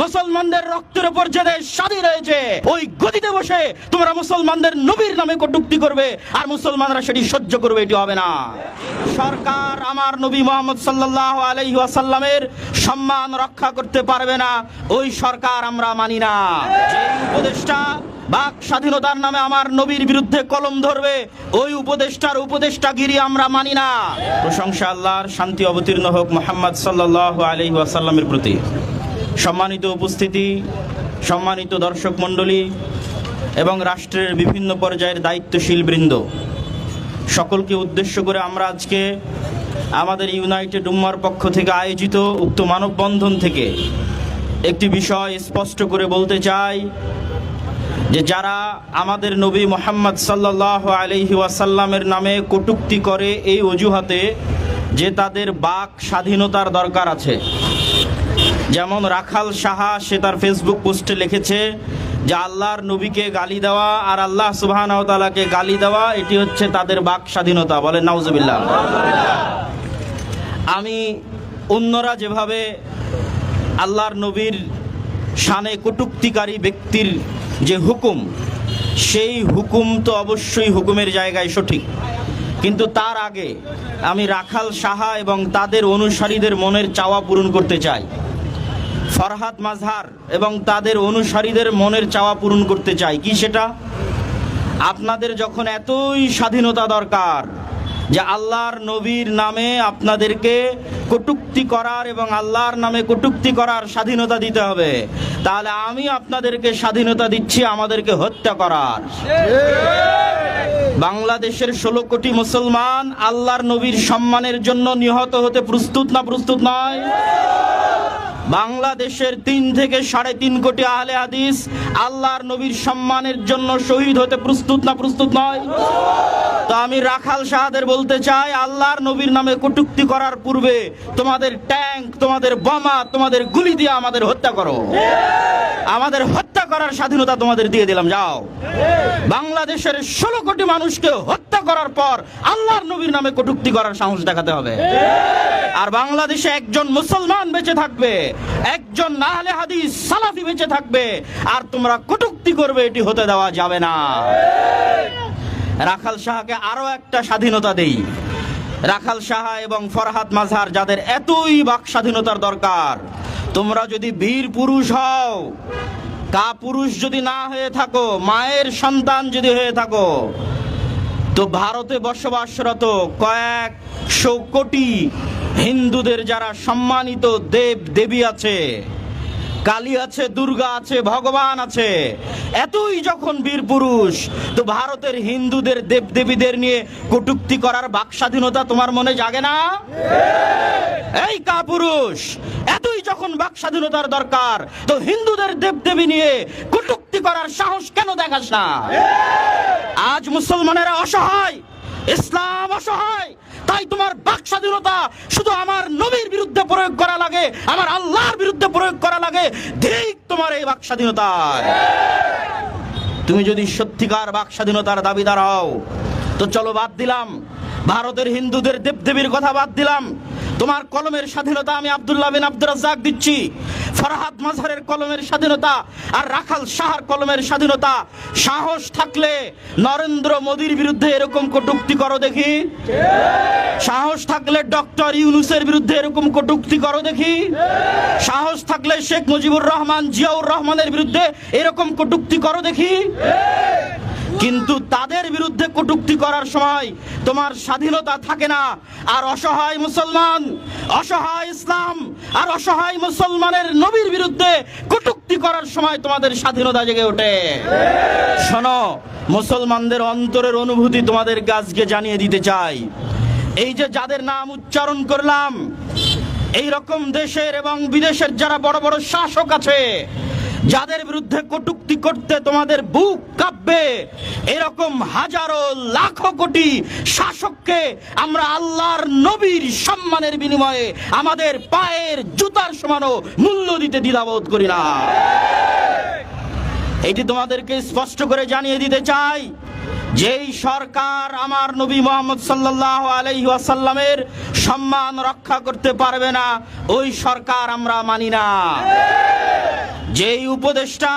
মুসলমানদের রক্তের উপর যে দেশ স্বাধীন হয়েছে, ওই গদিতে বসে তোমরা মুসলমানদের নবীর নামে কটূক্তি করবে আর মুসলমানরা সেটি সহ্য করবে, এটি হবে না। সরকার আমার নবী মুহাম্মদ সাল্লাল্লাহু আলাইহি ওয়াসাল্লামের সম্মান রক্ষা করতে পারবে না, ওই সরকার আমরা মানি না। যে উপদেষ্টা বাক স্বাধীনতার নামে আমার নবীর বিরুদ্ধে কলম ধরবে, ওই উপদেষ্টাগিরি আমরা মানি না। প্রশংসা আল্লাহর, শান্তি অবতীর্ণ হোক মুহাম্মদ সাল্লাল্লাহু আলাইহি ওয়াসাল্লামের প্রতি। সম্মানিত উপস্থিতি, সম্মানিত দর্শক মণ্ডলী এবং রাষ্ট্রের বিভিন্ন পর্যায়ের দায়িত্বশীল বৃন্দ, সকলকে উদ্দেশ্য করে আমরা আজকে আমাদের ইউনাইটেড উম্মাহর পক্ষ থেকে আয়োজিত উক্ত মানববন্ধন থেকে একটি বিষয় স্পষ্ট করে বলতে চাই যে যারা আমাদের নবী মুহাম্মদ সাল্লাল্লাহু আলাইহি ওয়াসাল্লামের নামে কটূক্তি করে এই অজুহাতে যে তাদের বাক স্বাধীনতার দরকার আছে, যেমন রাখাল সাহা সে তার ফেসবুক পোস্টে লিখেছে যে আল্লাহর নবীকে গালি দেওয়া আর আল্লাহ সুবহানাহু ওয়া তাআলাকে গালি দেওয়া এটি হচ্ছে তাদের বাক স্বাধীনতা। বলে নাউজুবিল্লাহ। আমি অন্যরা যেভাবে আল্লাহর নবীর শানে কটূক্তিকারী ব্যক্তির যে হুকুম, সেই হুকুম তো অবশ্যই হুকুমের জায়গায় সঠিক, কিন্তু তার আগে আমি রাখাল সাহা এবং তাদের অনুসারীদের মনের চাওয়া পূরণ করতে চাই। ফরহাদ মাজহার এবং তাদের অনুসারীদের মনের চাওয়া পূরণ করতে চাই। কি সেটা? আপনাদের যখন এতই স্বাধীনতা দরকার যে আল্লাহর নবীর নামে আপনাদেরকে কটূক্তি করার এবং আল্লাহর নামে কটূক্তি করার স্বাধীনতা দিতে হবে, তাহলে আমি আপনাদেরকে স্বাধীনতা দিচ্ছি আমাদেরকে হত্যা করার। বাংলাদেশের 16 কোটি মুসলমান আল্লাহর নবীর সম্মানের জন্য নিহত হতে প্রস্তুত না প্রস্তুত নয়? বাংলাদেশের 3 থেকে 3.5 কোটি আহলে হাদিস আল্লাহর নবীর সম্মানের জন্য শহীদ হতে প্রস্তুত না প্রস্তুত নয়? তো আমি রাখাল সাহাদের বলতে চাই, আল্লাহর নবীর নামে কটূক্তি করার পূর্বে তোমাদের ট্যাঙ্ক, তোমাদের বোমা, তোমাদের গুলি দিয়ে আমাদের হত্যা করো। আমাদের হত্যা করার স্বাধীনতা তোমাদের দিয়ে দিলাম, যাও। বাংলাদেশের 16 কোটি মানুষকে হত্যা করার পর আল্লাহর নবীর নামে কটূক্তি করার সাহস দেখাতে হবে। আর বাংলাদেশে একজন মুসলমান বেঁচে থাকবে, একজন আহলে হাদিস সালাফি বেঁচে থাকবে, আর তোমরা কটূক্তি করবে, এটি হতে দেওয়া যাবে না। রাখাল সাহাকে আরো একটা স্বাধীনতা দেই। রাখাল সাহা এবং ফরহাদ মাজহার যাদের এতই বাক স্বাধীনতার দরকার, তোমরা যদি বীর পুরুষ হও, কাপুরুষ যদি না হয়ে থাকো, মায়ের সন্তান যদি হয়ে থাকো, তো ভারতে বসবাসরত কয়েকশো কোটি হিন্দুদের যারা সম্মানিত দেব দেবী আছে, কালী আছে, দুর্গা আছে, ভগবান আছে, এতই যখন বীর পুরুষ, তো ভারতের হিন্দুদের দেব দেবীদের নিয়ে কটূক্তি করার বাক স্বাধীনতা তোমার মনে জাগে না? এই কাপুরুষ, এতই যখন বাক স্বাধীনতার দরকার, তো হিন্দুদের দেব দেবী নিয়ে কটূক্তি করার সাহস কেন দেখাস না? আজ মুসলমানেরা অসহায়, ইসলাম অসহায়, তাই তোমার বাক স্বাধীনতা শুধু আমার নবীর বিরুদ্ধে প্রয়োগ করা লাগে, আমার আল্লাহর বিরুদ্ধে প্রয়োগ করা লাগে। ঠিক তোমার এই বাক স্বাধীনতা। তুমি যদি সত্যিকার বাক স্বাধীনতার দাবিদার হও, তো চলো বাদ দিলাম ভারতের হিন্দুদের দেবদেবীর কথা, বাদ দিলাম। তোমার কলমের স্বাধীনতা আমি আব্দুল্লাহ বিন আব্দুর রাজ্জাক দিচ্ছি, ফরহাদ মাজহারের কলমের স্বাধীনতা আর রাখাল সাহার কলমের স্বাধীনতা। সাহস থাকলে নরেন্দ্র মোদীর বিরুদ্ধে এরকম কটূক্তি করো দেখি। সাহস থাকলে ডক্টর ইউনূসের বিরুদ্ধে এরকম কটূক্তি করো দেখি। সাহস থাকলে শেখ মুজিবুর রহমান, জিয়াউর রহমানের বিরুদ্ধে এরকম কটূক্তি করো দেখি। কিন্তু তাদের বিরুদ্ধে কটূক্তি করার সময় তোমার স্বাধীনতা থাকে না। আর অসহায় মুসলমান, অসহায় ইসলাম আর অসহায় মুসলমানের নবীর বিরুদ্ধে কটূক্তি করার সময় তোমাদের স্বাধীনতা জেগে ওঠে। শোনো, মুসলমানদের অন্তরের অনুভূতি তোমাদের আজকে জানিয়ে দিতে চাই। এই যে যাদের নাম উচ্চারণ করলাম, এই রকম দেশের এবং বিদেশের যারা বড় বড় শাসক আছে, যাদের বিরুদ্ধে কটূক্তি করতে তোমাদের বুক কাঁপবে, এরকম হাজারো লাখো কোটি শাসককে আমরা আল্লাহর নবীর সম্মানের বিনিময়ে আমাদের পায়ের জুতার সমানও মূল্য দিতে দ্বিধাবোধ করি না। এটি তোমাদেরকে স্পষ্ট করে জানিয়ে দিতে চাই, যেই সরকার আমার নবী মুহাম্মদ সাল্লাল্লাহু আলাইহি ওয়াসাল্লামের সম্মান রক্ষা করতে পারবে না, ওই সরকার আমরা মানি না। যেই উপদেষ্টা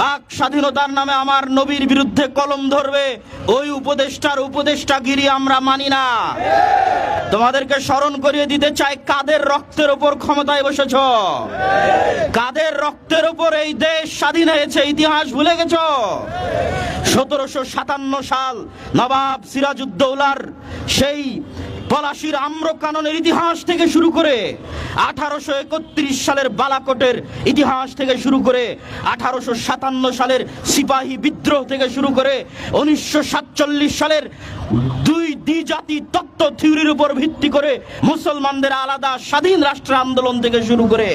বাক স্বাধীনতার নামে আমার নবীর বিরুদ্ধে কলম ধরবে, ওই উপদেষ্টার উপদেষ্টাগিরি আমরা মানি না। তোমাদেরকে স্মরণ করিয়ে দিতে চাই, কাদের রক্তের উপর ক্ষমতায় বসেছ, কাদের রক্তের উপর এই দেশ স্বাধীন হয়েছে, ইতিহাস ভুলে গেছ। 1757 সাল নবাব সিরাজউদ্দৌলার সেই পলাশির আম্রকাননের ইতিহাস থেকে শুরু করে 1831 সালের বালাকোটের ইতিহাস থেকে শুরু করে 1857 সালের সিপাহী বিদ্রোহ থেকে শুরু করে 1947 সালের দুই দ্বিজাতি তত্ত্ব থিওরির উপর ভিত্তি করে মুসলমানদের আলাদা স্বাধীন রাষ্ট্র আন্দোলন থেকে শুরু করে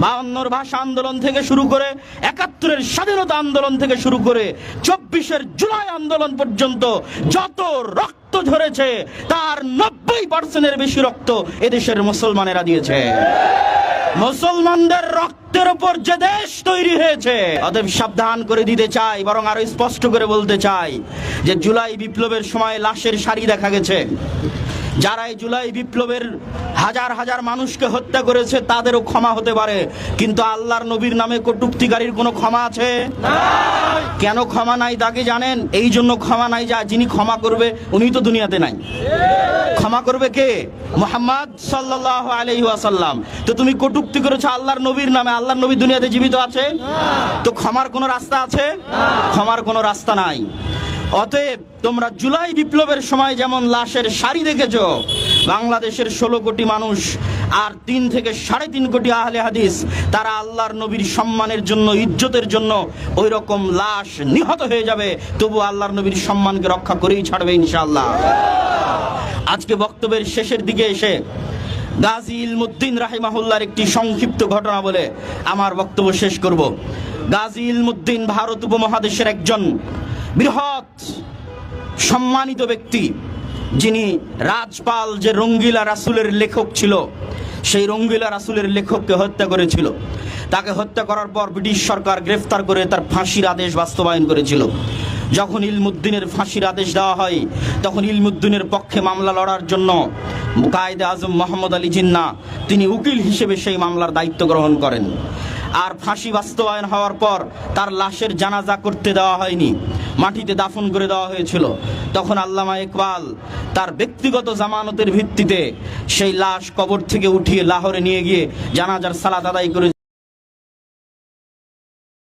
52 ভাষা আন্দোলন থেকে শুরু করে 71 স্বাধীনতা আন্দোলন থেকে শুরু করে 24 জুলাই আন্দোলন পর্যন্ত যত রক্ত ঝরেছে তার 90% বেশি রক্ত এদেশের মুসলমানেরা দিয়েছে। মুসলমানদের রক্তের উপর যে দেশ তৈরি হয়েছে, অতএব সাবধান করে দিতে চাই, বরং আরো স্পষ্ট করে বলতে চাই যে জুলাই বিপ্লবের সময় লাশের সারি দেখা গেছে। যারা এই জুলাই বিপ্লবের হাজার হাজার মানুষকে হত্যা করেছে তাদেরও ক্ষমা হতে পারে, কিন্তু আল্লাহর নবীর নামে কটূক্তিকারীর কোনো ক্ষমা আছে? কেন ক্ষমা নাই তাকে জানেন? এই জন্য ক্ষমা নাই যা যিনি ক্ষমা করবে উনি তো দুনিয়াতে নাই। ক্ষমা করবে কে? মুহাম্মদ সাল্লাল্লাহু আলাইহি ওয়াসাল্লাম। তো তুমি কটূক্তি করেছো আল্লাহর নবীর নামে, আল্লাহর নবী দুনিয়াতে জীবিত আছে? তো ক্ষমার কোনো রাস্তা আছে? ক্ষমার কোনো রাস্তা নাই। অতএব তোমরা জুলাই বিপ্লবের সময় যেমন লাশের সারি দেখেছো, বাংলাদেশের 16 কোটি মানুষ আর 3 থেকে 3.5 কোটি আহলে হাদিস তারা আল্লাহর নবীর সম্মানের জন্য, ইজ্জতের জন্য ওই রকম লাশ নিহত হয়ে যাবে, তবু আল্লাহর নবীর সম্মানকে রক্ষা করেই ছাড়বে ইনশাআল্লাহ। আজকে বক্তব্যের শেষের দিকে এসে গাজী ইলমুদ্দিন রাহিমাহুল্লাহর একটি সংক্ষিপ্ত ঘটনা বলে আমার বক্তব্য শেষ করব। গাজী ইলমুদ্দিন ভারত উপমহাদেশের একজন বৃহৎ সম্মানিত ব্যক্তি, যিনি রাজপাল যে রঙ্গিলা রাসূলের লেখক ছিল, সেই রঙ্গিলা রাসূলের লেখককে হত্যা করেছিল। তাকে হত্যা করার পর ব্রিটিশ সরকার গ্রেফতার করে তার ফাঁসির আদেশ বাস্তবায়ন করেছিল। যখন ইলমুদ্দিনের ফাঁসির আদেশ দেওয়া হয়, তখন ইলমুদ্দিনের পক্ষে মামলা লড়ার জন্য কায়েদে আজম মোহাম্মদ আলী জিন্নাহ তিনি উকিল হিসেবে সেই মামলার দায়িত্ব গ্রহণ করেন। আর ফাঁসি বাস্তবায়ন হওয়ার পর তার লাশের জানাজা করতে দেওয়া হয়নি, মাটিতে দাফন করে দেওয়া হয়েছিল। তখন আল্লামা ইকবাল তার ব্যক্তিগত জামানতের ভিত্তিতে সেই লাশ কবর থেকে উঠিয়ে লাহোরে নিয়ে গিয়ে জানাজার সালাত আদায় করে